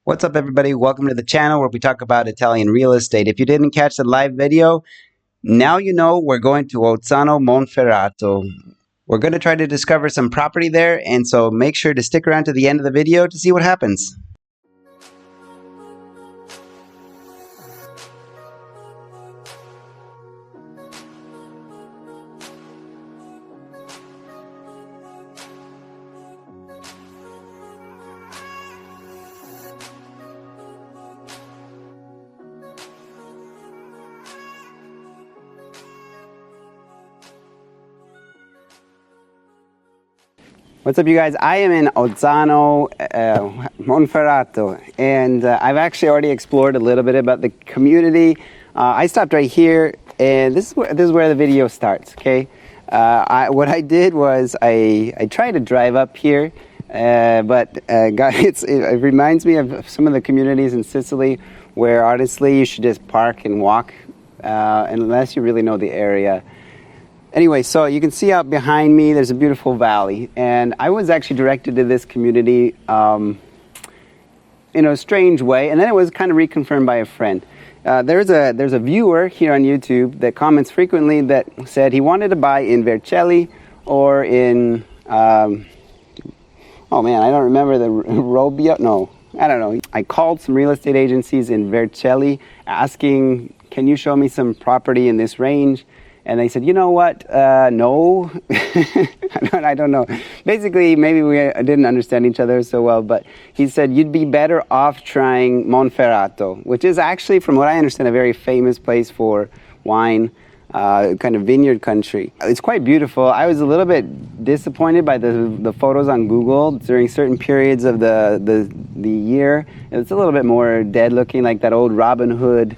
What's up, everybody? Welcome to the channel where we talk about Italian real estate. If you didn't catch the live video, now you know we're going to Ozzano Monferrato. We're going to try to discover some property there, and so make sure to stick around to the end of the video to see what happens. What's up, you guys? I am in Ozzano Monferrato, and I've actually already explored a little bit about the community. I stopped right here, and this is where the video starts. Okay, what I did was I tried to drive up here, but it reminds me of some of the communities in Sicily, where honestly you should just park and walk, unless you really know the area. Anyway, so you can see out behind me, there's a beautiful valley, and I was actually directed to this community in a strange way, and then it was kind of reconfirmed by a friend. There's a viewer here on YouTube that comments frequently that said he wanted to buy in Vercelli or in, oh man, I don't remember the Robio, no, I don't know. I called some real estate agencies in Vercelli asking, can you show me some property in this range? And they said, you know what, no, I don't know. Basically, maybe we didn't understand each other so well, but he said you'd be better off trying Monferrato, which is actually, from what I understand, a very famous place for wine, kind of vineyard country. It's quite beautiful. I was a little bit disappointed by the photos on Google during certain periods of the year. It's a little bit more dead looking, like that old Robin Hood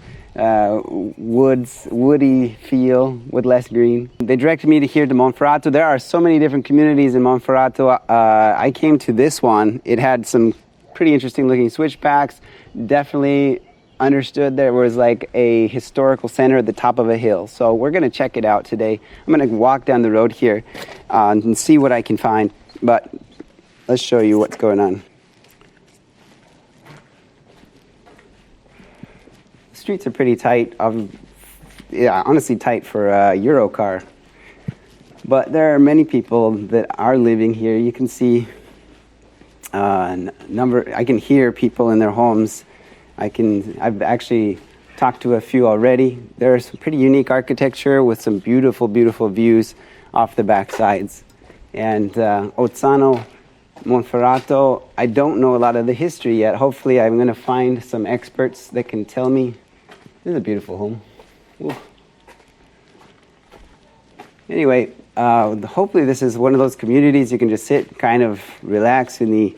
woody feel with less green. They directed me here to Monferrato. There are so many different communities in Monferrato. I came to this one. It had some pretty interesting looking switchbacks. Definitely understood there was like a historical center at the top of a hill. So we're going to check it out today. I'm going to walk down the road here and see what I can find. But let's show you what's going on. Streets are pretty tight. Yeah, honestly tight for a Euro car. But there are many people that are living here. You can see I can hear people in their homes. I've actually talked to a few already. There's some pretty unique architecture with some beautiful, beautiful views off the back sides. And Ozzano Monferrato, I don't know a lot of the history yet. Hopefully I'm going to find some experts that can tell me. This is a beautiful home. Ooh. Anyway, hopefully this is one of those communities you can just sit, kind of relax in the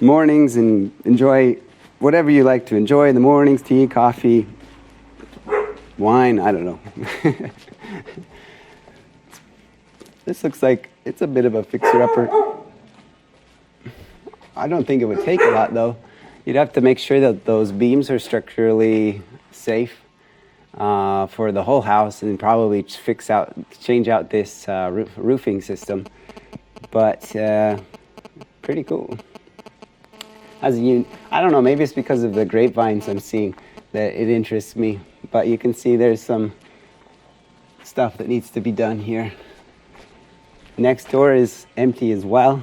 mornings and enjoy whatever you like to enjoy in the mornings, tea, coffee, wine, I don't know. This looks like it's a bit of a fixer-upper. I don't think it would take a lot, though. You'd have to make sure that those beams are structurally safe for the whole house, and probably change out this roofing system. But pretty cool. I don't know, maybe it's because of the grapevines I'm seeing that it interests me. But you can see there's some stuff that needs to be done here. Next door is empty as well.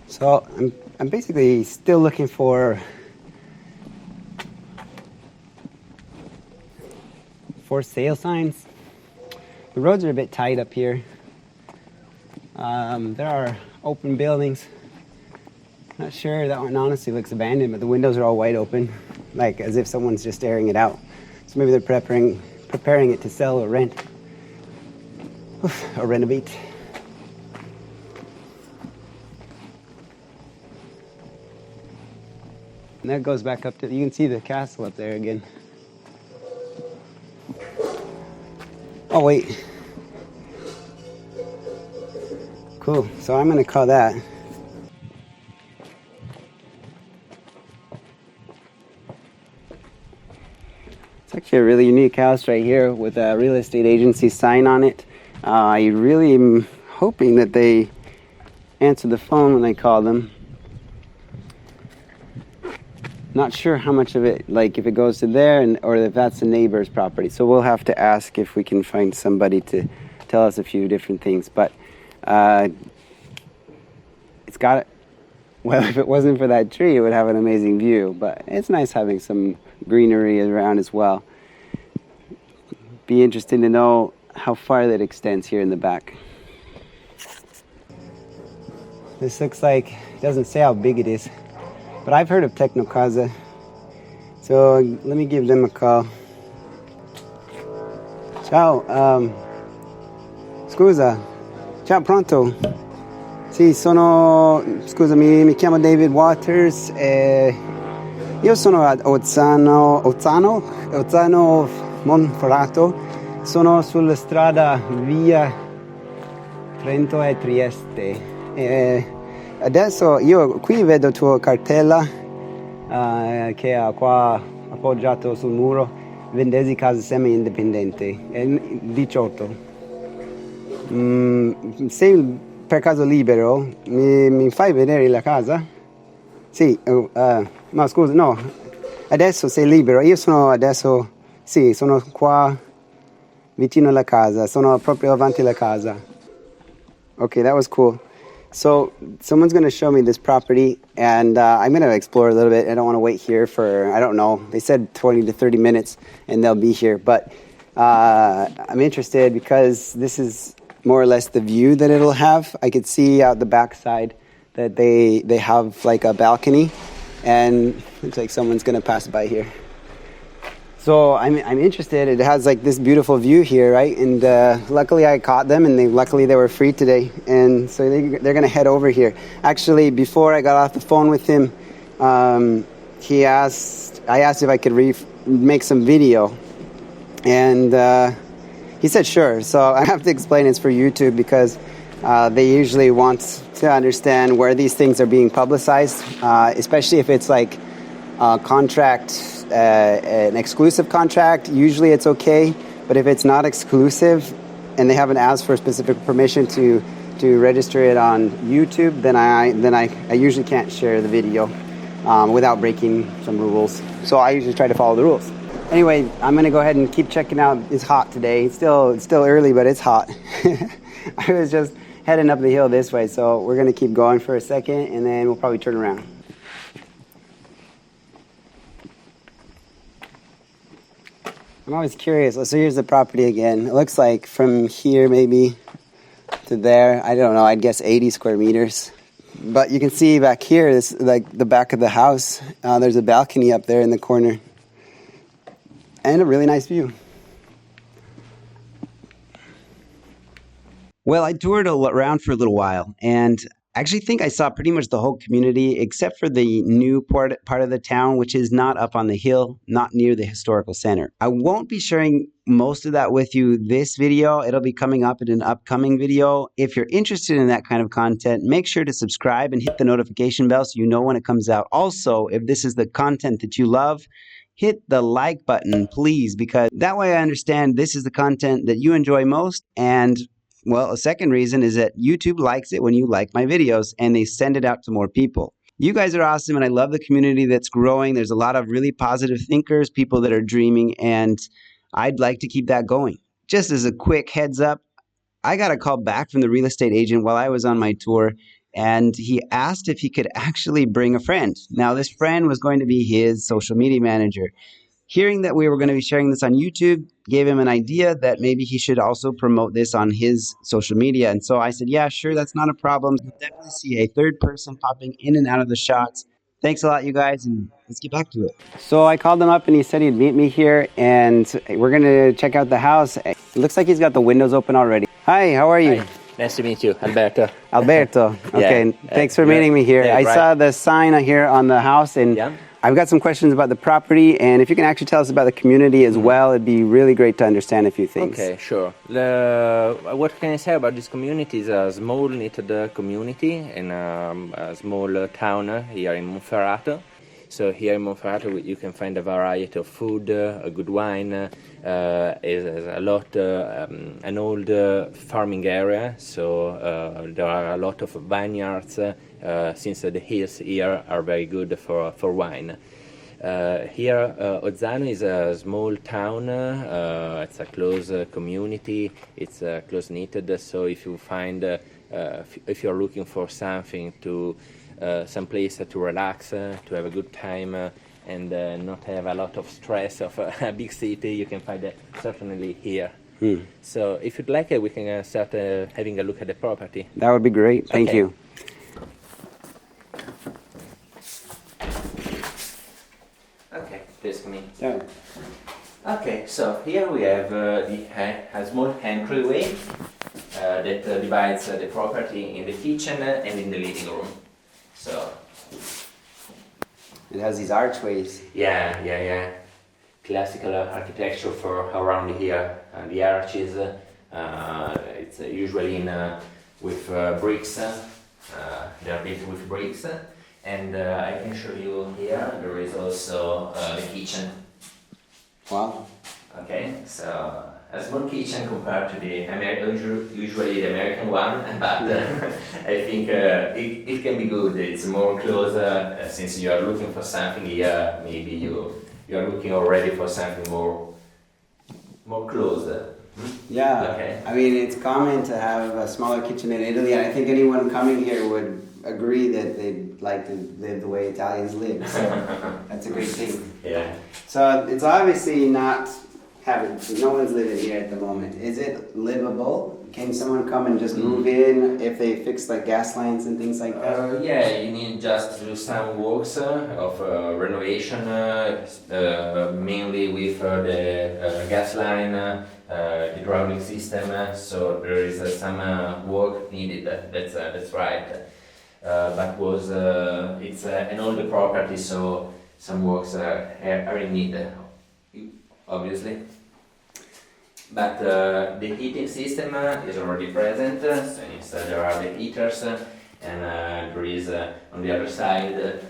So I'm basically still looking for sale signs. The roads are a bit tight up here. There are open buildings. Not sure, that one honestly looks abandoned, but the windows are all wide open, like as if someone's just airing it out. So maybe they're preparing it to sell or rent. Or renovate. And that goes back up to, you can see the castle up there again. Oh, wait. Cool. So I'm going to call that. It's actually a really unique house right here with a real estate agency sign on it. I really am hoping that they answer the phone when I call them. Not sure how much of it, like if it goes to there or if that's the neighbor's property. So we'll have to ask if we can find somebody to tell us a few different things. But it's got, well, if it wasn't for that tree, it would have an amazing view. But it's nice having some greenery around as well. Be interesting to know how far that extends here in the back. This looks like, it doesn't say how big it is. But I've heard of Tecnocasa, so let me give them a call. Ciao, scusa, ciao, pronto? Sì, scusami, mi chiamo David Waters, io sono ad Ozzano Monferrato, sono sulla strada via Trento e Trieste. Adesso io qui vedo tua cartella che ha qua appoggiato sul muro, vendesi casa semi-indipendente, è 18. Sei per caso libero? Mi fai vedere la casa? Sì, no scusa, no, adesso sei libero, io sono adesso, sì, sono qua vicino alla casa, sono proprio avanti alla casa. Okay, that was cool. So someone's going to show me this property, and I'm going to explore a little bit. I don't want to wait here for, I don't know, they said 20 to 30 minutes, and they'll be here. But I'm interested because this is more or less the view that it'll have. I could see out the backside that they have like a balcony, and looks like someone's going to pass by here. So I'm interested. It has like this beautiful view here, right? And luckily I caught them, and luckily they were free today, and so they're gonna head over here. Actually, before I got off the phone with him, I asked if I could make some video, and he said sure. So I have to explain it's for YouTube because they usually want to understand where these things are being publicized, especially if it's like contract. An exclusive contract, usually it's okay, but if it's not exclusive and they haven't asked for specific permission to register it on YouTube, then I usually can't share the video without breaking some rules. So I usually try to follow the rules. Anyway, I'm gonna go ahead and keep checking out. It's hot today. It's still early, but it's hot. I was just heading up the hill this way, so we're gonna keep going for a second, and then we'll probably turn around. I'm always curious. So here's the property again. It looks like from here maybe to there, I don't know, I'd guess 80 square meters. But you can see back here, this like the back of the house. There's a balcony up there in the corner. And a really nice view. Well, I toured around for a little while, and I actually think I saw pretty much the whole community except for the new part of the town, which is not up on the hill, not near the historical center. I won't be sharing most of that with you this video. It'll be coming up in an upcoming video. If you're interested in that kind of content, make sure to subscribe and hit the notification bell so you know when it comes out. Also, if this is the content that you love, hit the like button, please, because that way I understand this is the content that you enjoy most. And well, a second reason is that YouTube likes it when you like my videos, and they send it out to more people. You guys are awesome, and I love the community that's growing. There's a lot of really positive thinkers, people that are dreaming, and I'd like to keep that going. Just as a quick heads up, I got a call back from the real estate agent while I was on my tour, and he asked if he could actually bring a friend. Now, this friend was going to be his social media manager. Hearing that we were going to be sharing this on YouTube gave him an idea that maybe he should also promote this on his social media. And so I said, yeah, sure, that's not a problem. You'll definitely see a third person popping in and out of the shots. Thanks a lot, you guys, and let's get back to it. So I called him up, and he said he'd meet me here, and we're going to check out the house. It looks like he's got the windows open already. Hi, how are you? Hi. Nice to meet you, Alberto. Alberto. Okay, Yeah. thanks for meeting me here. Yeah, I right. saw the sign here on the house, and Yeah. I've got some questions about the property, and if you can actually tell us about the community as well, it'd be really great to understand a few things. Okay, sure. What can I say about this community? Is a small knitted community in a small town here in Monferrato. So here in Monferrato you can find a variety of food, a good wine, is a lot an old farming area. So there are a lot of vineyards since the hills here are very good for wine. Here, Ozzano is a small town. It's a close community. It's close knitted. So if you find, if you're looking for something to, some place to relax, to have a good time, and not have a lot of stress of a big city, you can find it certainly here. So if you'd like, we can start having a look at the property. That would be great. Thank you. Okay, please come in. Yeah. Okay, so here we have a small entryway that divides the property in the kitchen and in the living room. So It has these archways. yeah. Classical architecture for around here. The arches, it's usually in with bricks. They are built with bricks. And I can show you here, there is also the kitchen. Wow. Okay, so a small kitchen compared to the usually the American one, but I think it can be good. It's more closer since you are looking for something here. Maybe you are looking already for something more closer. Yeah. Okay. I mean, it's common to have a smaller kitchen in Italy, and I think anyone coming here would agree that they'd like to live the way Italians live. So that's a great thing. Yeah. So it's obviously not having, no one's living here at the moment. Is it livable? Can someone come and just move in if they fix like gas lines and things like that? Yeah, you need just to do some works of renovation, mainly with the gas line, hydraulic system. So there is some work needed. That's right. But it's an older property, so some works are needed, obviously. But the heating system is already present, so instead there are the heaters, and there is on the other side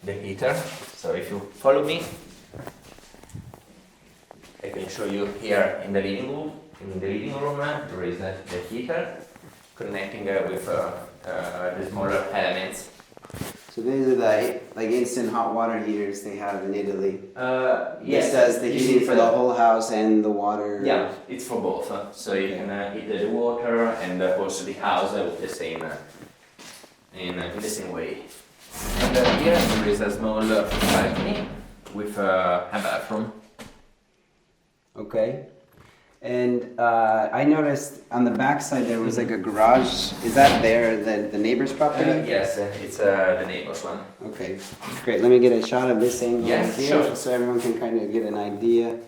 the heater. So if you follow me, I can show you here in the living room. In the living room there is the heater connecting with the smaller elements. So these are the like instant hot water heaters they have in Italy. Yes. This does the heating for the whole house and the water. Yeah, it's for both. So you can heat the water and also the house with the same in the same way. And here there is a small balcony with a bathroom. Okay. And I noticed on the back side there was like a garage. Is that the neighbor's property? Yes, it's the neighbor's one. Okay, great. Let me get a shot of this angle Yeah, here, sure. so everyone can kind of get an idea.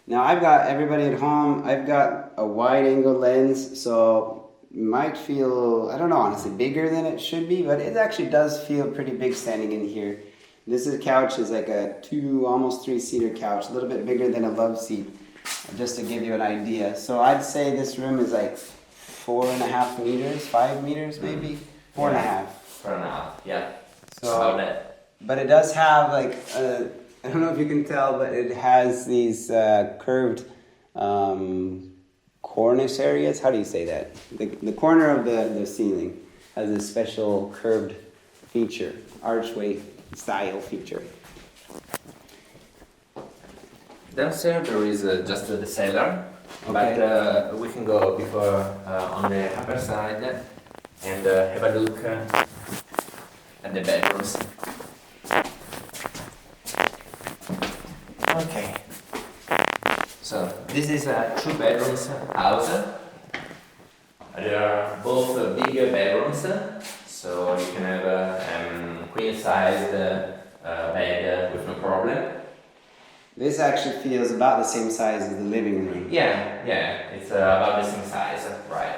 Now I've got everybody at home. I've got a wide angle lens, so it might feel, I don't know, honestly, bigger than it should be, but it actually does feel pretty big standing in here. This couch is like a almost 3-seater couch, a little bit bigger than a love seat. Just to give you an idea. So I'd say this room is like 4.5 meters, 5 meters maybe? 4.5. 4.5, yeah. So, about that. but it does have like, I don't know if you can tell, but it has these curved cornice areas. How do you say that? The corner of the ceiling has a special curved feature, archway style feature. Downstairs there is just the cellar, Okay. but we can go before on the upper side and have a look at the bedrooms. Okay. So this is a 2-bedrooms house. There are both bigger bedrooms, so you can have a queen-sized bed with no problem. This actually feels about the same size as the living room. Yeah, it's about the same size, right?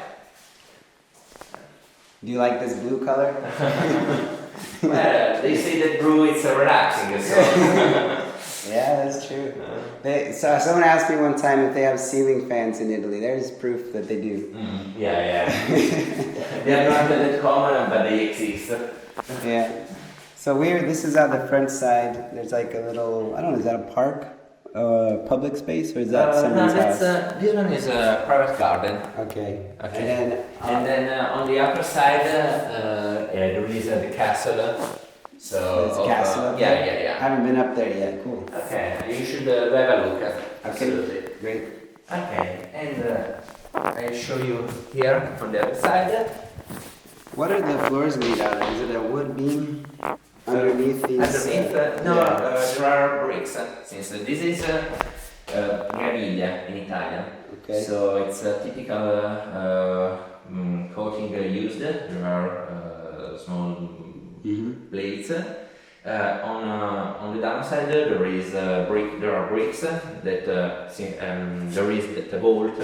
Do you like this blue color? Well, they say that brew it's relaxing, so. Yeah, that's true. So someone asked me one time if they have ceiling fans in Italy. There's proof that they do. Yeah. They are not that common, but they exist. Yeah. So this is on the front side. There's like a little, I don't know, is that a park? Public space, or is that someone's house? This one is a private garden. Okay. Okay. And then on the upper side, there is the castle. So there's a castle up there? Yeah. I haven't been up there yet. Cool. Okay, you should have a look. Absolutely. Okay. Great. Okay, and I'll show you here on the other side. What are the floors made out of? Is it a wood beam underneath these? Underneath, no, there are bricks. Since this is graviglia in Italian. Okay. So it's a typical coating used. There are small plates. On the downside there is brick. There are bricks that there is the vault.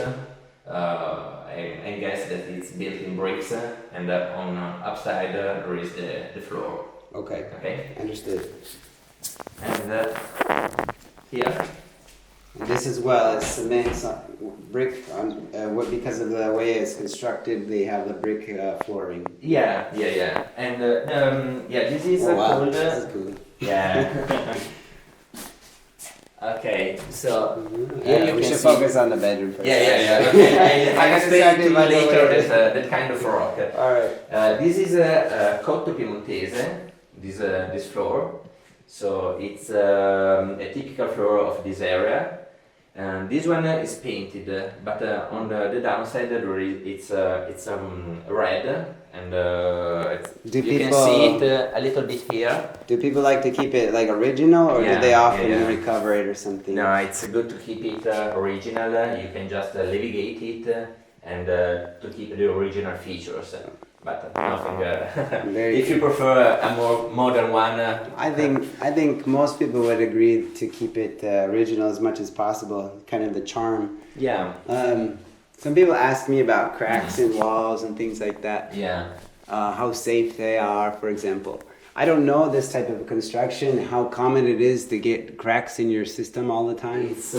I guess that it's built in bricks, and on upside there is the floor. Okay. Okay. Understood. And here. And this as well is cement brick on because of the way it's constructed. They have the brick flooring. Yeah. And this is called. This is cool. Yeah. Okay, so we should focus on the bedroom first. Yeah. Okay. I explain to you later that kind of rock. All right. This is a cotto piemontese. This floor. So it's a typical floor of this area. And this one is painted, but on the downside it's red, and you can see it a little bit here. Do people like to keep it like original, or do they often recover it or something? No, it's good to keep it original. You can just levigate it and to keep the original features. But nothing. If you prefer a more modern one, I think most people would agree to keep it original as much as possible. Kind of the charm. Yeah. Some people ask me about cracks in walls and things like that. Yeah. How safe they are, for example. I don't know this type of construction, how common it is to get cracks in your system all the time. It's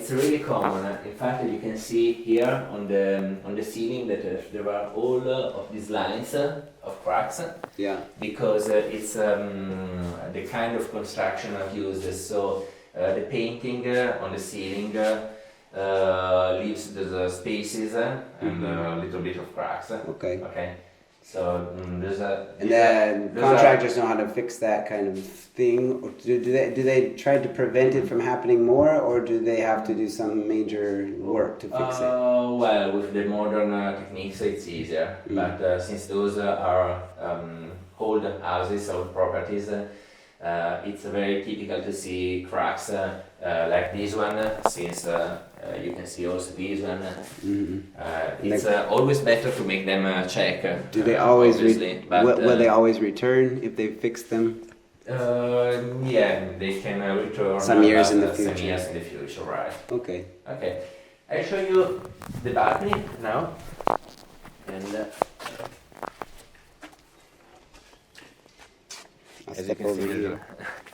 really common. In fact, you can see here on the ceiling that there are all of these lines of cracks. Yeah. Because it's the kind of construction I've used. So the painting on the ceiling leaves the spaces and a little bit of cracks. Okay. So contractors know how to fix that kind of thing. Or do they try to prevent it from happening more, or do they have to do some major work to fix it? Well, with the modern techniques, it's easier. But since those are old houses, old properties, it's very typical to see cracks like this one. Since you can see also this one. It's always better to make them check. Do they always will they always return if they fix them? Yeah, they can return some years in the future. Some years in the future, right? Okay. I'll show you the balcony now. And as you can see,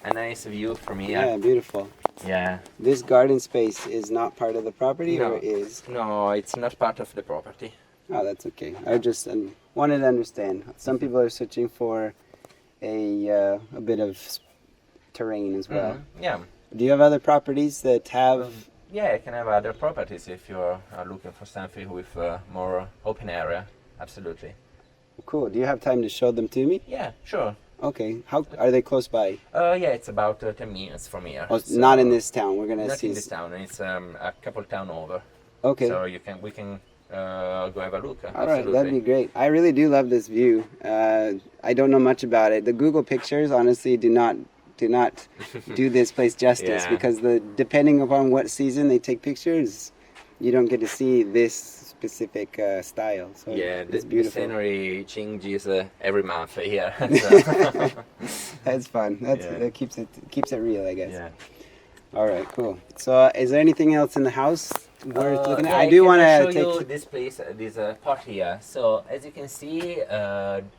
a nice view from here. Yeah, beautiful. Yeah. This garden space is not part of the property, or is? No, it's not part of the property. Oh, that's okay. I just wanted to understand. Some people are searching for a bit of terrain as well. Yeah. Do you have other properties that have? Yeah, I can have other properties if you are looking for something with more open area. Absolutely. Cool. Do you have time to show them to me? Yeah, sure. Okay. How are they close by? Yeah, it's about 10 minutes from here. Oh, so not in this town. We're gonna not see. Not in this town. It's a couple town over. Okay. So we can go have a look. All right, that'd be great. I really do love this view. I don't know much about it. The Google pictures honestly do not do this place justice because depending upon what season they take pictures, you don't get to see this specific style. So it's beautiful. The scenery changes every month here. That's fun. That keeps it real, I guess. Yeah. All right, cool. So is there anything else in the house worth looking at? Yeah, I I do can want to show you take. this place, this part here. So as you can see,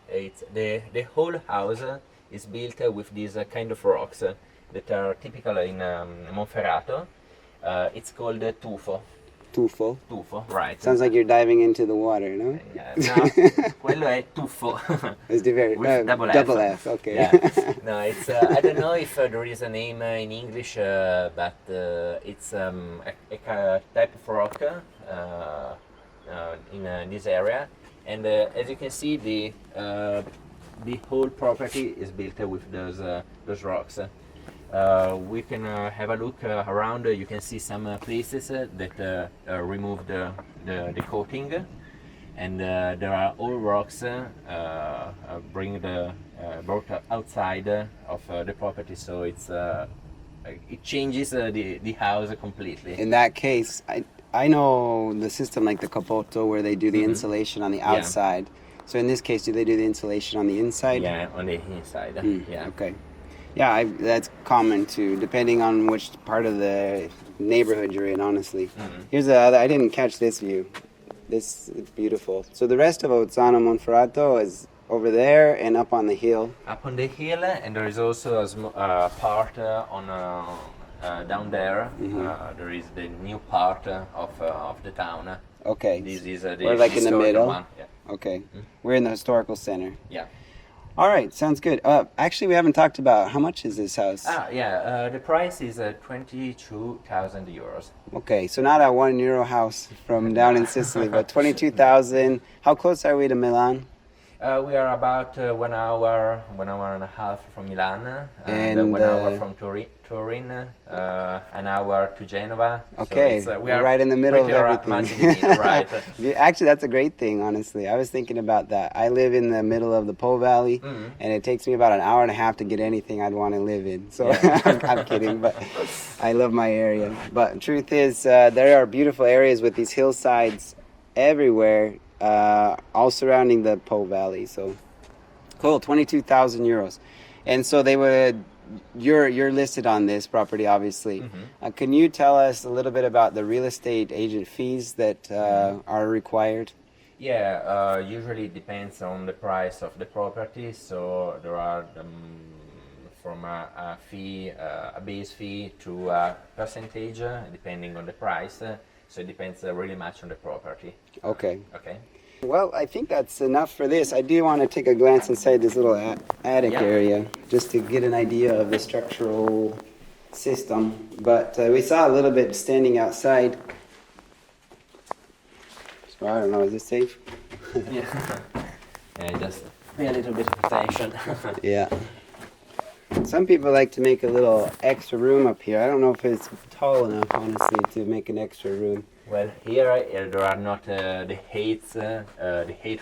it's the whole house is built with these kind of rocks that are typical in Monferrato. It's called Tufo. Tufo. Tufo, right? Sounds like you're diving into the water, no? No, quello è tuffo. It's different. With double F. Double F. Okay. Yeah. No, it's. I don't know if there is a name in English, but it's a type of rock in this area, and as you can see, the whole property is built with those rocks. We can have a look around. You can see some places that remove the coating, and there are all rocks brought outside of the property, so it changes the house completely. In that case, I know the system like the Capoto where they do the insulation on the outside. So in this case, do they do the insulation on the inside? Yeah, on the inside. Yeah. Okay. Yeah, that's common too, depending on which part of the neighborhood you're in, honestly. Here's the other, I didn't catch this view. This is beautiful. So the rest of Ozzano Monferrato is over there and up on the hill. Up on the hill, and there is also a part on down there. There is the new part of the town. Okay. This is the We're like in the historical middle. one. Yeah. Okay. We're in the historical center. Yeah. All right, sounds good. Actually, we haven't talked about how much is this house. The price is 22,000 euros. Okay, so not a €1 house from down in Sicily, but 22,000. How close are we to Milan? We are about 1 hour and a half from Milan, And 1 hour from Turin, an hour to Genova. Okay, so we're right in the middle of everything. Much in the middle, right? Actually, that's a great thing, honestly. I was thinking about that. I live in the middle of the Po Valley, and it takes me about an hour and a half to get anything I'd want to live in. So I'm kidding, but I love my area. But truth is, there are beautiful areas with these hillsides everywhere, all surrounding the Po Valley. So cool, 22,000 euros. And so they would. You're listed on this property, obviously. Can you tell us a little bit about the real estate agent fees that are required? Yeah, usually it depends on the price of the property. So there are from a fee, a base fee, to a percentage, depending on the price. So it depends really much on the property. Okay. Okay. Well, I think that's enough for this. I do want to take a glance inside this little attic area just to get an idea of the structural system. But we saw a little bit standing outside. So I don't know, is this safe? Yeah, just pay a little bit of attention. Yeah. Some people like to make a little extra room up here. I don't know if it's tall enough, honestly, to make an extra room. Well, here there are not the heights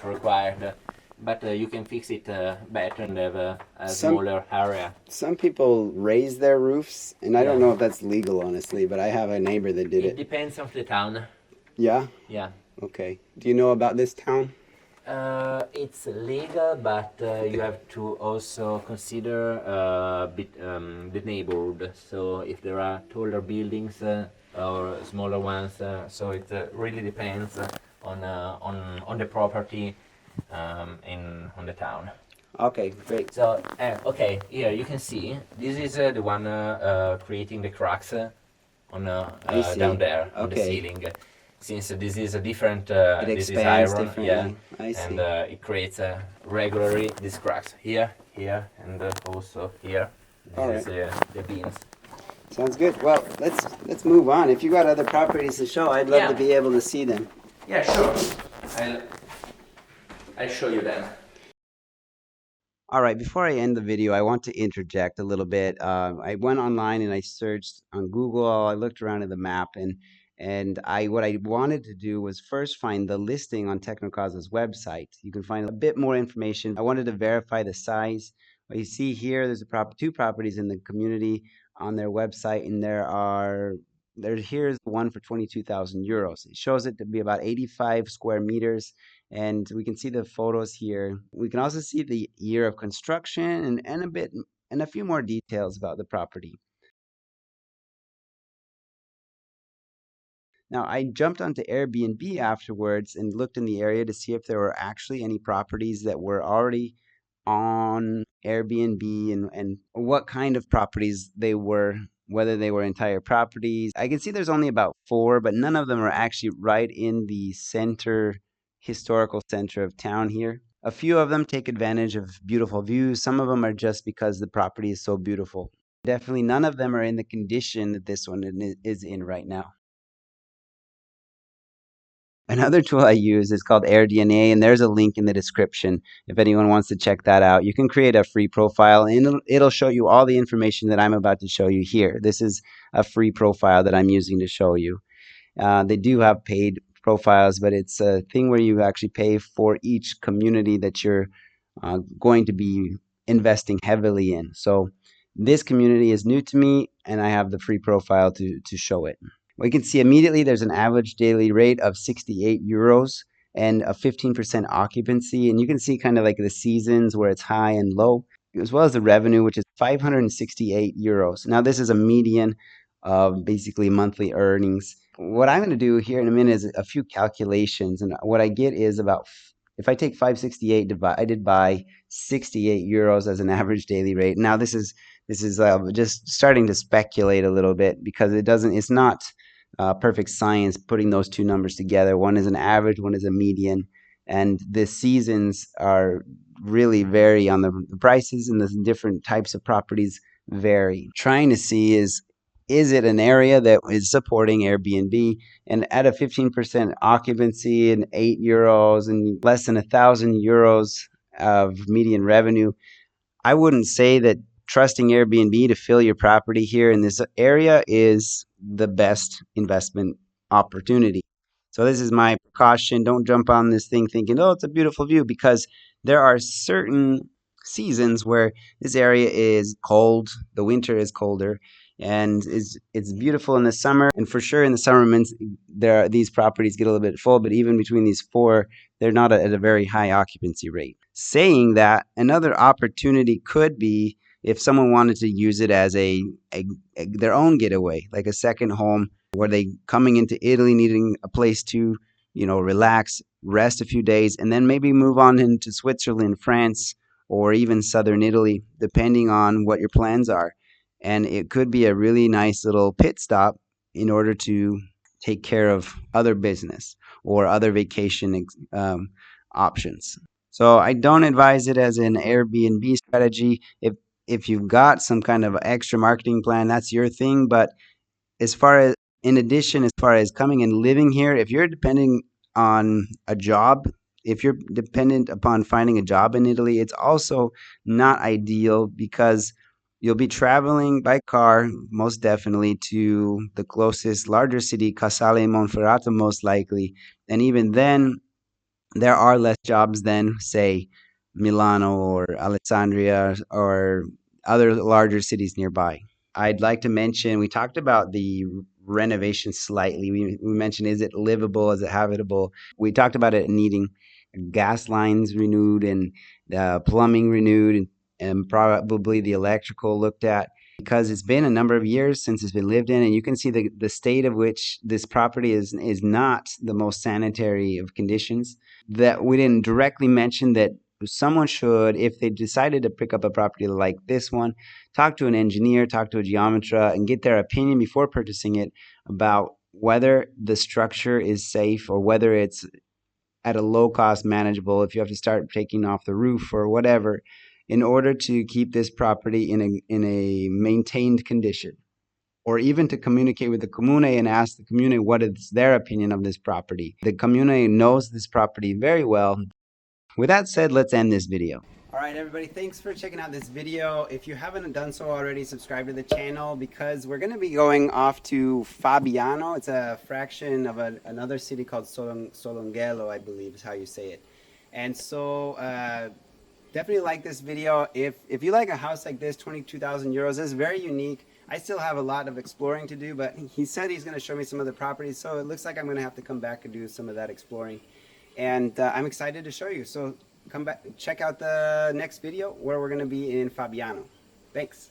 required, but you can fix it better and have a smaller area. Some people raise their roofs, and I don't know if that's legal, honestly, but I have a neighbor that did it. It depends on the town. Yeah? Yeah. Okay. Do you know about this town? It's legal, but you have to also consider the neighborhood. So if there are taller buildings or smaller ones, so it really depends on the property and on the town. Okay, great. So okay, here you can see this is the one creating the cracks on down there on the ceiling. Since this is a different, It this is expands iron, differently. I see. and it creates regularly these cracks here, and also here. This is the beams. Sounds good. Well, let's move on. If you got other properties to show, I'd love to be able to see them. Yeah, sure. I'll show you them. All right, before I end the video, I want to interject a little bit. I went online and I searched on Google. I looked around at the map, and what I wanted to do was first find the listing on Tecnocasa's website. You can find a bit more information. I wanted to verify the size. What you see here, there's two properties in the community on their website, and here's one for 22,000 euros. It shows it to be about 85 square meters, and we can see the photos here. We can also see the year of construction and a few more details about the property. Now, I jumped onto Airbnb afterwards and looked in the area to see if there were actually any properties that were already on Airbnb and what kind of properties they were, whether they were entire properties. I can see there's only about four, but none of them are actually right in the historical center of town here. A few of them take advantage of beautiful views. Some of them are just because the property is so beautiful. Definitely none of them are in the condition that this one is in right now. Another tool I use is called AirDNA, and there's a link in the description if anyone wants to check that out. You can create a free profile, and it'll show you all the information that I'm about to show you here. This is a free profile that I'm using to show you. They do have paid profiles, but it's a thing where you actually pay for each community that you're going to be investing heavily in. So this community is new to me, and I have the free profile to show it. We can see immediately there's an average daily rate of 68 euros and a 15% occupancy. And you can see kind of like the seasons where it's high and low, as well as the revenue, which is 568 euros. Now, this is a median of basically monthly earnings. What I'm going to do here in a minute is a few calculations. And what I get is about, if I take 568 divided by 68 euros as an average daily rate. Now, this is just starting to speculate a little bit because it's not perfect science putting those two numbers together. One is an average, one is a median, and the seasons are really vary on the prices, and the different types of properties vary. Trying to see is it an area that is supporting Airbnb, and at a 15% occupancy and 8 euros and less than 1,000 euros of median revenue, I wouldn't say that trusting Airbnb to fill your property here in this area is the best investment opportunity. So this is my precaution. Don't jump on this thing thinking, oh, it's a beautiful view, because there are certain seasons where this area is cold, the winter is colder, and it's beautiful in the summer. And for sure in the summer months, these properties get a little bit full, but even between these four, they're not at a very high occupancy rate. Saying that, another opportunity could be if someone wanted to use it as their own getaway, like a second home, where they coming into Italy needing a place to, relax, rest a few days, and then maybe move on into Switzerland, France, or even southern Italy, depending on what your plans are. And it could be a really nice little pit stop in order to take care of other business or other vacation options. So I don't advise it as an Airbnb strategy. If you've got some kind of extra marketing plan, that's your thing. But as far as as far as coming and living here, if you're depending on a job, if you're dependent upon finding a job in Italy, it's also not ideal because you'll be traveling by car, most definitely, to the closest larger city, Casale Monferrato, most likely. And even then, there are less jobs than, say, Milano or Alessandria or other larger cities nearby. I'd like to mention, we talked about the renovation slightly. We mentioned, is it livable? Is it habitable? We talked about it needing gas lines renewed and plumbing renewed, and probably the electrical looked at, because it's been a number of years since it's been lived in, and you can see the state of which this property is not the most sanitary of conditions. That we didn't directly mention that someone should, if they decided to pick up a property like this one, talk to an engineer, talk to a geometra, and get their opinion before purchasing it about whether the structure is safe or whether it's at a low cost manageable, if you have to start taking off the roof or whatever, in order to keep this property in a maintained condition, or even to communicate with the comune and ask the comune what is their opinion of this property. The comune knows this property very well. With that said, let's end this video. All right, everybody, thanks for checking out this video. If you haven't done so already, subscribe to the channel, because we're going to be going off to Fabiano. It's a fraction of another city called Solonghello, I believe is how you say it. And so definitely like this video. If you like a house like this, 22,000 euros, this is very unique. I still have a lot of exploring to do, but he said he's going to show me some of the properties, so it looks like I'm going to have to come back and do some of that exploring. And I'm excited to show you. So come back, check out the next video where we're going to be in Fabiano. Thanks.